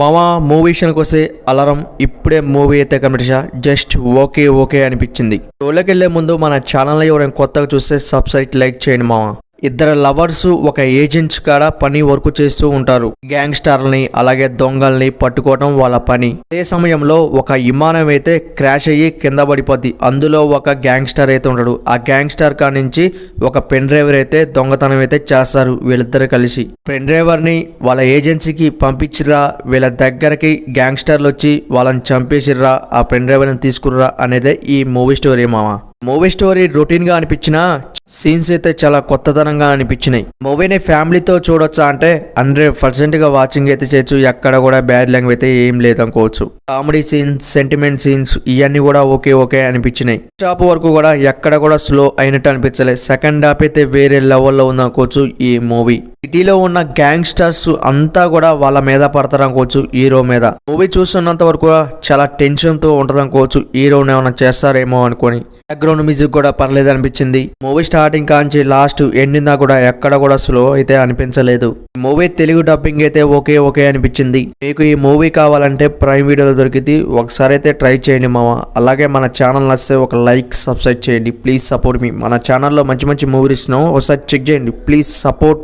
మామ మూవీ విషయానికి వస్తే అలారం ఇప్పుడే మూవీ అయితే కనిపించా జస్ట్ ఓకే ఓకే అనిపించింది. షోలోకి వెళ్లే ముందు మన ఛానల్ ఎవరైనా కొత్తగా చూస్తే సబ్స్క్రైబ్ లైక్ చేయండి మామ. ఇద్దరు లవర్స్ ఒక ఏజెంట్స్ కాడ పని వర్క్ చేస్తూ ఉంటారు. గ్యాంగ్స్టర్లని అలాగే దొంగల్ని పట్టుకోవడం వాళ్ళ పని. అదే సమయంలో ఒక విమానం అయితే క్రాష్ అయ్యి కింద పడిపోద్ది. అందులో ఒక గ్యాంగ్స్టర్ అయితే ఉంటాడు. ఆ గ్యాంగ్స్టర్ కా నుంచి ఒక పెన్ డ్రైవర్ అయితే దొంగతనం అయితే చేస్తారు వీళ్ళిద్దరు కలిసి. పెన్ డ్రైవర్ ని వాళ్ళ ఏజెన్సీకి పంపించిర్రా, వీళ్ళ దగ్గరకి గ్యాంగ్స్టర్లు వచ్చి వాళ్ళని చంపేసిర్రా, ఆ పెన్ డ్రైవర్ ని తీసుకుర్రా అనేదే ఈ మూవీ స్టోరీ మామ. మూవీ స్టోరీ రొటీన్ గా అనిపించినా సీన్స్ అయితే చాలా కొత్తదనంగా అనిపించినాయి. మూవీని ఫ్యామిలీతో చూడొచ్చా అంటే 100% గా వాచింగ్ అయితే చేయొచ్చు. ఎక్కడ కూడా బ్యాడ్ లాంగ్వేజ్ అయితే ఏం లేదనుకోవచ్చు. కామెడీ సీన్స్, సెంటిమెంట్ సీన్స్ ఇవన్నీ కూడా ఓకే ఓకే అనిపించినాయి. స్టాప్ వరకు కూడా ఎక్కడ కూడా స్లో అయినట్టు అనిపించలేదు. సెకండ్ హాఫ్ అయితే వేరే లెవెల్లో ఉందనుకోవచ్చు ఈ మూవీ. సిటీలో ఉన్న గ్యాంగ్స్టర్స్ అంతా కూడా వాళ్ళ మీద పడతారు అనుకోవచ్చు, హీరో మీద. మూవీ చూస్తున్నంత వరకు చాలా టెన్షన్ తో ఉంటది అనుకోవచ్చు, హీరోని ఏమైనా చేస్తారేమో అనుకొని. బ్యాక్గ్రౌండ్ మ్యూజిక్ కూడా పర్లేదు అనిపించింది. మూవీ స్టార్టింగ్ కాంచి లాస్ట్ ఎండింగ్ కూడా ఎక్కడ కూడా స్లో అయితే అనిపించలేదు. మూవీ తెలుగు డబ్బింగ్ అయితే ఓకే ఓకే అనిపించింది. మీకు ఈ మూవీ కావాలంటే ప్రైమ్ వీడియోలో దొరికింది, ఒకసారి అయితే ట్రై చేయండి మామ. అలాగే మన ఛానల్ నచ్చితే ఒక లైక్ సబ్స్క్రైబ్ చేయండి. ప్లీజ్ సపోర్ట్ మీ. మన ఛానల్లో మంచి మంచి మూవీస్ ఒకసారి చెక్ చేయండి. Please support.